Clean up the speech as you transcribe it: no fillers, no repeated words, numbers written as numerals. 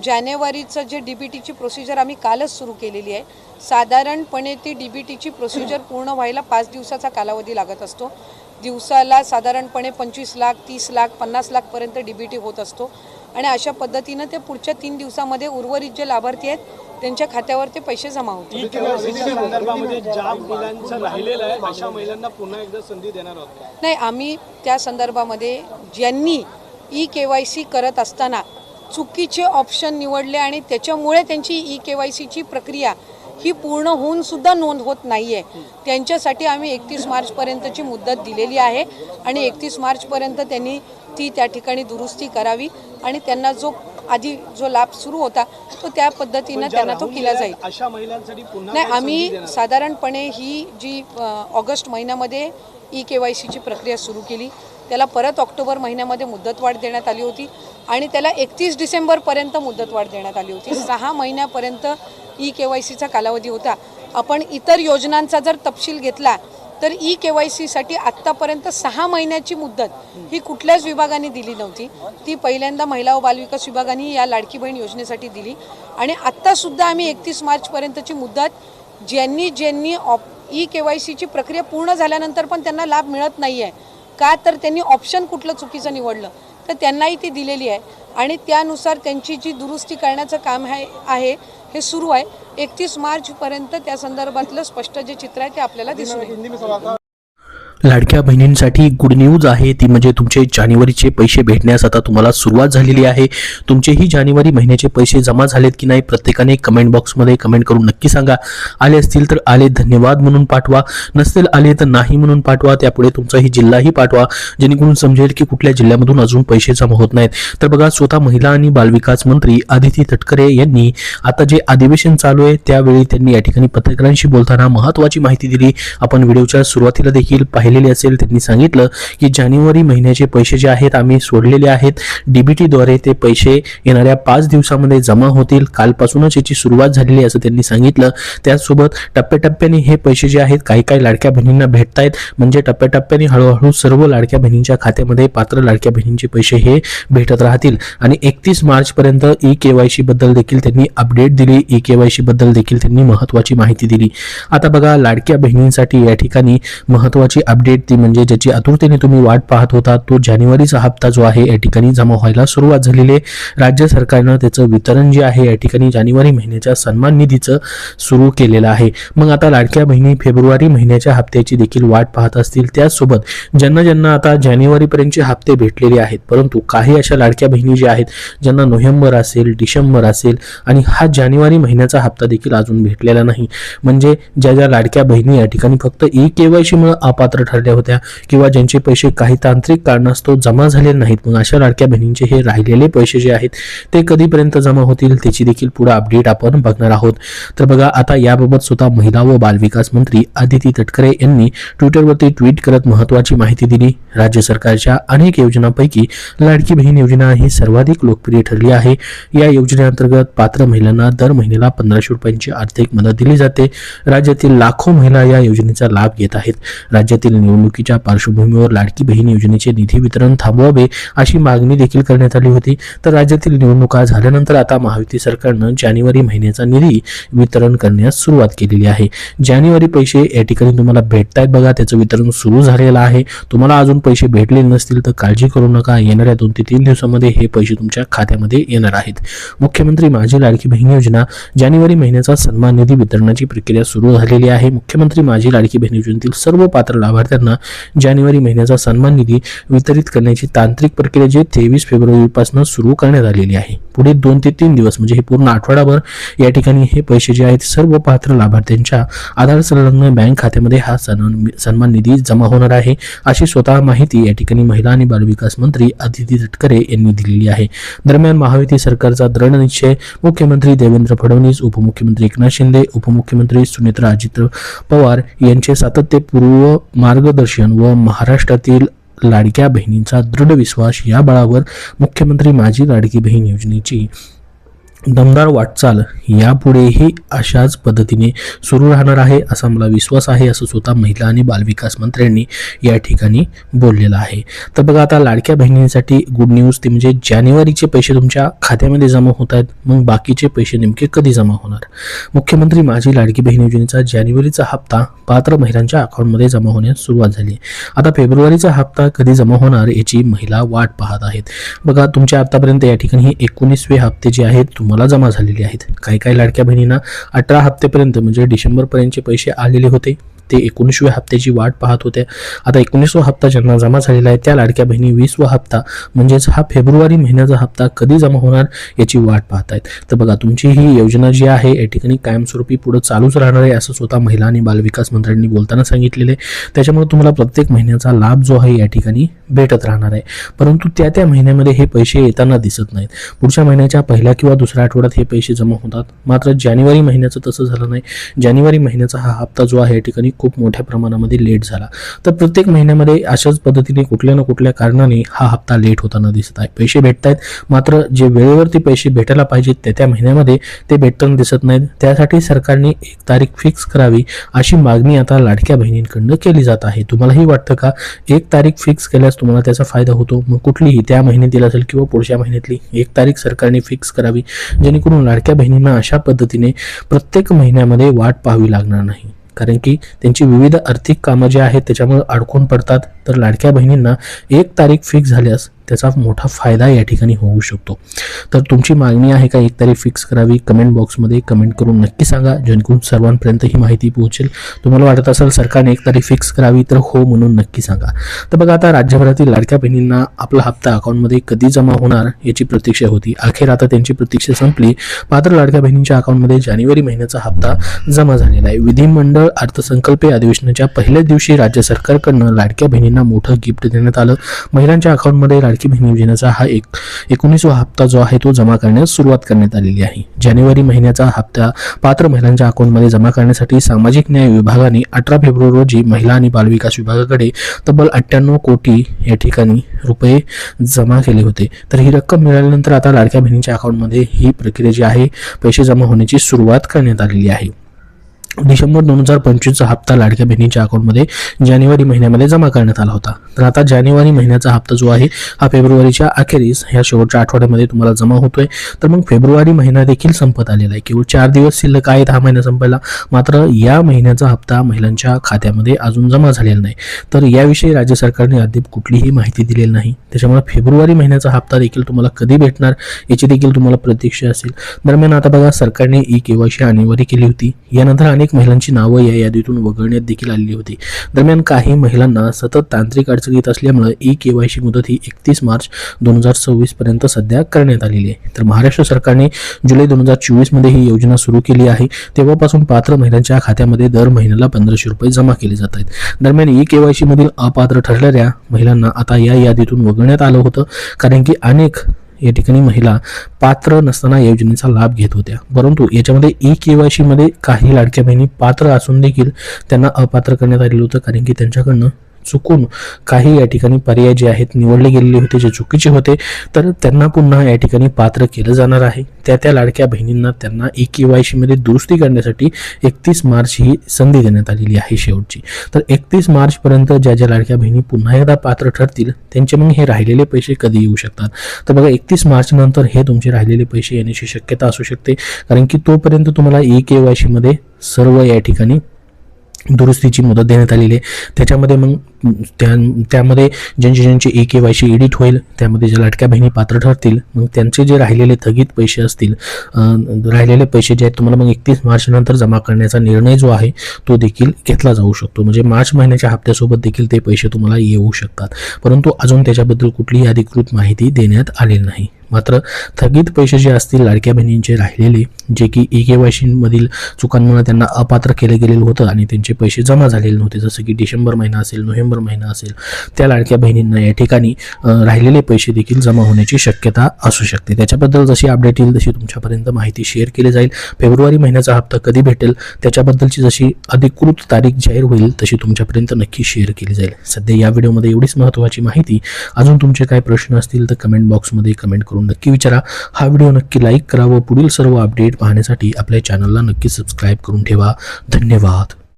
जानेवारीचं जे DBTची प्रोसिजर आम्ही कालच सुरू केलेली आहे। साधारणपणे ती DBTची प्रोसिजर पूर्ण व्हायला 5 दिवसाचा कालावधी लागत असतो। दिवसाला साधारणपणे 25 लाख 30 लाख 50 लाख पर्यंत DBT होत असतो आणि अशा पद्धतीने ते पुढच्या 3 दिवसामध्ये उर्वरित जे लाभार्थी आहेत त्यांच्या खात्यावर ते पैसे जमा होतील। संदर्भामध्ये ज्या महिलांचं राहिलेलं आहे अशा महिलांना पुन्हा एकदा संधी देणार आहोत। नाही, आम्ही त्या संदर्भामध्ये ज्यांनी EKYC करत असताना चुकीचे ऑप्शन निवडले आणि त्याच्यामुळे त्यांची EKYCची प्रक्रिया ही पूर्ण होऊन सुद्धा नोंद होत नाही आहे, त्यांच्यासाठी आम्ही 31 मार्चपर्यंतची मुदत दिलेली आहे आणि 31 मार्चपर्यंत त्यांनी ती त्या ठिकाणी दुरुस्ती करावी आणि त्यांना आधी जो लाभ सुरू होता तो त्या पद्धतीने त्यांना तो केला जाईल। अशा महिलांसाठी पुन्हा नाही, आम्ही साधारणपणे ही जी ऑगस्ट महिन्यामध्ये EKYCची प्रक्रिया सुरू केली, त्याला परत ऑक्टोबर महिन्यामध्ये मुदतवाढ देण्यात आली होती आणि त्याला 31 डिसेंबरपर्यंत मुदतवाढ देण्यात आली होती। 6 महिन्यापर्यंत EKYCचा कालावधी होता। आपण इतर योजनांचा जर तपशील घेतला तर EKYCसाठी आत्तापर्यंत 6 महिन्याची मुदत ही कुठल्याच विभागाने दिली नव्हती। ती पहिल्यांदा महिला व बालविकास विभागाने या लाडकी बहीण योजनेसाठी दिली आणि आत्तासुद्धा आम्ही 31 मार्चपर्यंतची मुदत ज्यांनी EKYCची प्रक्रिया पूर्ण झाल्यानंतर पण त्यांना लाभ मिळत नाही आहे का, तर त्यांनी ऑप्शन कुठलं चुकीचं निवडलं तर त्यांनाही ती दिलेली आहे आणि त्यानुसार त्यांची जी दुरुस्ती करण्याचं काम आहे हे सुरू आहे। 31 मार्चपर्यंत त्या संदर्भातलं स्पष्ट जे चित्र आहे ते आपल्याला दिसून येईल। लाडक्या बहिणींसाठी गुड न्यूज आहे, ती म्हणजे तुमचे जानेवारीचे पैसे भेटण्यास आता तुम्हाला सुरुवात झालेली आहे। तुमचेही जानेवारी महिन्याचे पैसे जमा झालेत की नाही प्रत्येकाने कमेंट बॉक्समध्ये कमेंट करून नक्की सांगा। आले असतील तर आले धन्यवाद म्हणून पाठवा, नसतील आले तर नाही म्हणून पाठवा। त्यापुढे तुमचाही जिल्हाही पाठवा जेणेकरून समजेल की कुठल्या जिल्ह्यामधून अजून पैसे जमा होत नाहीत। तर बघा, स्वतः महिला आणि बालविकास मंत्री आदिती तटकरे यांनी आता जे अधिवेशन चालू आहे त्यावेळी त्यांनी या ठिकाणी पत्रकारांशी बोलताना महत्त्वाची माहिती दिली। आपण व्हिडिओच्या सुरुवातीला देखील पाहिलेले असेल। त्यांनी सांगितलं की जानेवारी महिन्याचे पैसे जे आहेत आम्ही सोडलेले आहेत, DBT द्वारे ते पैसे येणाऱ्या 5 दिवसामध्ये जमा होतील। कालपासूनच याची सुरुवात झालेली असं त्यांनी सांगितलं। त्याचसोबत टप्प्याटप्प्याने हे पैसे जे आहेत काही लाडक्या बहिणींना भेटतायत, म्हणजे टप्प्याटप्प्याने हळूहळू सर्व लाडक्या बहिणींच्या खात्यामध्ये पात्र लाडक्या बहिणींचे पैसे हे भेटत राहतील आणि 31 मार्च पर्यंत EKYC बद्दल देखील त्यांनी अपडेट दिली, EKYC बद्दल देखील त्यांनी महत्त्वाची माहिती दिली। आता बघा, लाडक्या बहिणींसाठी या ठिकाणी महत्त्वाची अपडेट ती म्हणजे ज्याची आतुरतेने तुम्ही वाट पाहत होता तो जानेवारीचा हप्ता जो आहे या ठिकाणी जमा व्हायला सुरुवात झालेली आहे। राज्य सरकारनं त्याचं वितरण जे आहे या ठिकाणी जानेवारी महिन्याच्या सन्मान निधीचं सुरू केलेलं आहे। मग आता लाडक्या बहिणी फेब्रुवारी महिन्याच्या हप्त्याची देखील वाट पाहत असतील। त्याचसोबत ज्यांना आता जानेवारीपर्यंतचे हप्ते भेटलेले आहेत, परंतु काही अशा लाडक्या बहिणी ज्या आहेत ज्यांना नोव्हेंबर असेल, डिसेंबर असेल आणि हा जानेवारी महिन्याचा हप्ता देखील अजून भेटलेला नाही, म्हणजे ज्या लाडक्या बहिणी या ठिकाणी फक्त EKYC मुळे अपात्र ठरल्या होत्या किंवा ज्यांचे पैसे काही तांत्रिक कारणास्तव जमा झाले नाहीत, मग अशा लाडक्या बहिणींचे हे राहिलेले पैसे जे आहेत ते कधीपर्यंत जमा होतील त्याची देखील पुढे अपडेट आपण बघणार आहोत। तर बघा, आता याबाबत स्वतः महिला व बालविकास मंत्री आदिती तटकरे यांनी ट्विटरवरती ट्विट करत महत्त्वाची माहिती दिली। राज्य सरकारच्या अनेक योजनांपैकी लाडकी बहीण योजना ही सर्वाधिक लोकप्रिय ठरली आहे। या योजनेअंतर्गत पात्र महिलांना दर महिन्याला 1500 रुपयांची आर्थिक मदत दिली जाते। राज्यातील लाखो महिला या योजनेचा लाभ घेत आहेत। राज्यातील निवडणुकीच्या पार्श्वभूमीवर लाडकी बहीण योजनेचे निधी वितरण थांबवावे अशी मागणी देखील करण्यात आली होती। तर राज्यातील निवडणुका झाल्यानंतर आता महायुती सरकारनं जानेवारी महिन्याचा निधी वितरण करण्यास सुरुवात केलेली आहे। जानेवारी पैसे या ठिकाणी तुम्हाला भेटतायत बघा, त्याचं वितरण सुरू झालेलं आहे। तुम्हाला अजून पैसे भेटले नसतील तर काळजी करू नका, येणाऱ्या 2 ते 3 दिवसामध्ये हे पैसे तुमच्या खात्यामध्ये येणार आहेत। मुख्यमंत्री माझी लाडकी बहीण योजना जानेवारी महिन्याचा सन्मान निधी वितरणाची प्रक्रिया सुरू झालेली आहे। मुख्यमंत्री माझी लाडकी बहीण योजनेतील सर्व पात्र लाभार्थ्यांना जानेवारी महिन्याचा सन्मान निधी वितरित करण्याची तांत्रिक प्रक्रिया जे 23 फेब्रुवारीपासून सुरू करण्यात आलेली आहे। पुढे 2 ते 3 दिवस म्हणजे हे पूर्ण आठवडाभर या ठिकाणी हे पैसे जे आहेत सर्व पात्र लाभार्थ्यांच्या आधार संलग्न बँक खात्यामध्ये हा सन्मान निधी जमा होणार आहे, अशी स्वतः माहिती या ठिकाणी महिला आणि बालविकास मंत्री आदिती तटकरे यांनी दिलेली आहे। दरम्यान महायुती सरकारचा दृढ निश्चय, मुख्यमंत्री देवेंद्र फडणवीस, उपमुख्यमंत्री एकनाथ शिंदे, उपमुख्यमंत्री सुनेत्रा अजित पवार यांचे सातत्यपूर्व मार्गदर्शन व महाराष्ट्रातील लाडक्या बहिणींचा दृढ विश्वास या बळावर मुख्यमंत्री माझी लाडकी बहीण योजनेची दमदार वाटचाल यापुढेही अशाच पद्धतीने सुरू राहणार आहे असा मला विश्वास आहे, असं स्वतः महिला आणि बालविकास मंत्र्यांनी या ठिकाणी बोललेलं आहे. तर बघा, आता लाडक्या बहिणींसाठी गुड न्यूज ती म्हणजे जानेवारीचे पैसे तुमच्या खात्यामध्ये जमा होत आहेत. मग बाकीचे पैसे नेमके कधी जमा होणार? मुख्यमंत्री माझी लाडकी बहीण योजनेचा जानेवारीचा हप्ता पात्र महिलांच्या अकाउंटमध्ये जमा होण्यास सुरुवात झाली. आता फेब्रुवारीचा हप्ता कधी जमा होणार याची महिला वाट पाहत आहेत. बघा, तुमच्या आतापर्यंत या ठिकाणी 19वे हप्ते जे आहेत तुम्हाला जमा झालेले आहेत. काही लाडक्या बहिणींना 18 हप्तेपर्यंत म्हणजे डिसेंबरपर्यंतचे पैसे आलेले होते, ते 19व्या हप्त्याची वाट पाहत होते. आता 19वा हप्ता ज्यांना जमा झालेला आहे त्या लाडक्या बहिणी 20वा हप्ता म्हणजेच हा फेब्रुवारी महिन्याचा हप्ता कधी जमा होणार याची वाट पाहत आहेत. तर बघा, तुमची ही योजना जी आहे या ठिकाणी कायमस्वरूपी पुढे चालूच राहणार आहे असं स्वतः महिला आणि बालविकास मंत्र्यांनी बोलताना सांगितलेले. त्याच्यामुळे तुम्हाला प्रत्येक महिन्याचा लाभ जो आहे या ठिकाणी भेटत राहणार आहे. परंतु त्या महिन्यामध्ये हे पैसे येताना दिसत नाहीत. पुढच्या महिन्याच्या पहिल्या किंवा दुसऱ्या आठवड्यात हे पैसे जमा होतात. मात्र जानेवारी महिन्याचं तसं झालं नाही. जानेवारी महिन्याचा हा हप्ता जो आहे या ठिकाणी खूप मोठ्या प्रमाणामध्ये लेट झाला. तर प्रत्येक महिन्यामध्ये अशाच पद्धतीने कुठल्या ना कुठल्या कारणाने हा हप्ता लेट होताना दिसत आहे. पैसे भेटत आहेत, मात्र जे वेळेवरती पैसे भेटायला पाहिजेत त्या महिन्यामध्ये ते भेटताना दिसत नाहीत. त्यासाठी सरकारने एक तारीख फिक्स करावी अशी मागणी आता लाडक्या बहिणींकडून केली जात आहे. तुम्हालाही वाटतं का एक तारीख फिक्स केल्यास तुम्हाला त्याचा फायदा होतो? मग कुठलीही त्या महिन्यातील असेल किंवा पुढच्या महिन्यातली एक तारीख सरकारने फिक्स करावी, जेणेकरून लाडक्या बहिणींना अशा पद्धतीने प्रत्येक महिन्यामध्ये वाट पाहावी लागणार नाही. कारण की त्यांची विविध आर्थिक कामं जे आहेत त्याच्यामुळे अडकून पडतात. तर लाडक्या बहिणींना एक तारीख फिक्स झाल्यास त्याचा मोठा फायदा या ठिकाणी होऊ शकतो. तर तुमची मागणी आहे का एक तारीख फिक्स करावी? कमेंट बॉक्समध्ये कमेंट करून नक्की सांगा, जेणेकरून सर्वांपर्यंत ही माहिती पोहोचेल. तुम्हाला वाटत असेल सरकारने एक तारीख फिक्स करावी तर हो म्हणून नक्की सांगा. तर बघा, आता राज्यभरातील लाडक्या बहिणींना आपला हप्ता अकाउंटमध्ये कधी जमा होणार याची प्रतीक्षा होती. अखेर आता त्यांची प्रतीक्षा संपली. पात्र लाडक्या बहिणींच्या अकाउंटमध्ये जानेवारी महिन्याचा हप्ता जमा झालेला आहे. विधिमंडळ अर्थसंकल्पीय अधिवेशनाच्या पहिल्याच दिवशी राज्य सरकारकडून लाडक्या बहिणींना मोठं गिफ्ट देण्यात आलं. महिलांच्या अकाउंटमध्ये लाडकी बहीण योजनेचा हा 19वा हप्ता जो आहे तो जमा करण्यास सुरुवात करण्यात आलेली आहे. जानेवारी महिन्याचा हप्ता पात्र महिलांच्या अकाउंटमध्ये जमा करण्यासाठी सामाजिक न्याय विभागाने 18 फेब्रुवारी रोजी महिला आणि बालविकास विभागाकडे तब्बल 98 कोटी या ठिकाणी रुपये जमा केले होते. तर ही रक्कम मिळाल्यानंतर आता लाडक्या बहिणींच्या अकाउंटमध्ये ही प्रक्रिया जी आहे पैसे जमा होण्याची सुरुवात करण्यात आलेली आहे. डिसेंबर 2025चा हप्ता लाडक्या बहिणींच्या अकाउंटमध्ये जानेवारी महिन्यामध्ये जमा करण्यात आला होता. तर आता जानेवारी महिन्याचा हप्ता जो आहे हा फेब्रुवारीच्या अखेरीस ह्या शेवटच्या आठवड्यामध्ये तुम्हाला जमा होतोय. तर मग फेब्रुवारी महिना देखील संपत आलेला आहे. केवळ 4 दिवस शिल्लक आहेत हा महिना संपायला. मात्र या महिन्याचा हप्ता महिलांच्या खात्यामध्ये अजून जमा झालेला नाही. तर याविषयी राज्य सरकारने अद्याप कुठलीही माहिती दिलेली नाही. त्याच्यामुळे फेब्रुवारी महिन्याचा हप्ता देखील तुम्हाला कधी भेटणार याची देखील तुम्हाला प्रतीक्षा असेल. दरम्यान आता बघा, सरकारने ई-केवायसी अनिवार्य केली होती. यानंतर अनेक महिलांची नावं या यादीतून वगळण्यात देखील आलेली होती. दरम्यान काही महिलांना सतत तांत्रिक अडचणी येत असल्यामुळे ई-केवायसी मुदत ही 31 मार्च 2024 पर्यंत सध्या करण्यात आलेली आहे. तर महाराष्ट्र सरकारने जुलै 2024 मध्ये ही योजना सुरू केली आहे. तेव्हापासून पात्र महिलांच्या खात्यामध्ये दर महिन्याला 1500 रुपये जमा केले जात आहेत. दरम्यान ई-केवायसी मधील अपात्र ठरलेल्या महिलांना आता या यादीतून वगळण्यात आलं होतं, कारण की अनेक या ठिकाणी महिला पात्र नसताना योजनेचा लाभ घेत होत्या. परंतु याच्यामध्ये ई-केवायसी मध्ये काही लाडक्या बहिणी पात्र असून देखील त्यांना अपात्र करण्यात आलेलं होतं, कारण की त्यांच्याकडनं चुकून काही या ठिकाणी पर्याय जे आहेत निवडले गेलेले होते जे चुकीचे होते. तर त्यांना पुन्हा या ठिकाणी पात्र केलं जाणार आहे. त्या लाडक्या बहिणींना त्यांना ई-केवायसी मध्ये दुरुस्ती करण्यासाठी 31 मार्च ही संधी देण्यात आलेली आहे शेवटची. तर 31 मार्च पर्यंत ज्या लाडक्या बहिणी पुन्हा एकदा पात्र ठरतील त्यांचे मग हे राहिलेले पैसे कधी येऊ शकतात? तर बघा, 31 मार्च नंतर हे तुमचे राहिलेले पैसे येण्याची शक्यता असू शकते, कारण की तोपर्यंत तुम्हाला ई-केवायसी मध्ये सर्व या ठिकाणी दुरुस्तीची मुदत देण्यात आलेली आहे. त्याच्यामध्ये मग त्यामध्ये ज्यांची ई-केवायसी एडिट होईल त्यामध्ये ज्या लाडक्या बहिणी पात्र ठरतील मग त्यांचे जे राहिलेले थकीत पैसे असतील, राहिलेले पैसे जे आहेत तुम्हाला मग 31 मार्च नंतर जमा करण्याचा निर्णय जो आहे तो देखील घेतला जाऊ शकतो. म्हणजे मार्च महिन्याच्या हप्त्यासोबत देखील ते पैसे तुम्हाला येऊ शकतात. परंतु अजून त्याच्याबद्दल कुठलीही अधिकृत माहिती देण्यात आलेली नाही. मात्र थकीत पैसे जे असतील लाडक्या बहिणींचे राहिलेले, जे की ई-केवायसी मधील चुकांमुळे त्यांना अपात्र केले गेलेलं होतं आणि त्यांचे पैसे जमा झालेले नव्हते, जसं की डिसेंबर महिना असेल, नोव्हेंबर महिना असेल, त्या लाडक्या बहिणींना या ठिकाणी राहिलेले पैसे देखील जमा होण्याची शक्यता असू शकते. त्याच्याबद्दल जशी अपडेट येईल तशी तुमच्यापर्यंत माहिती शेअर केली जाईल. फेब्रुवारी महिन्याचा हप्ता कधी भेटेल त्याच्याबद्दलची जशी अधिकृत तारीख जाहीर होईल तशी तुमच्यापर्यंत नक्की शेअर केली जाईल. सध्या या व्हिडिओमध्ये एवढीच महत्त्वाची माहिती. अजून तुमचे काय प्रश्न असतील तर कमेंट बॉक्समध्ये कमेंट करू करून नक्की विचारा. हा व्हिडिओ नक्की लाईक करा व पुढील सर्व अपडेट पाहण्यासाठी आपल्या चॅनलला नक्की सबस्क्राईब करून ठेवा. धन्यवाद.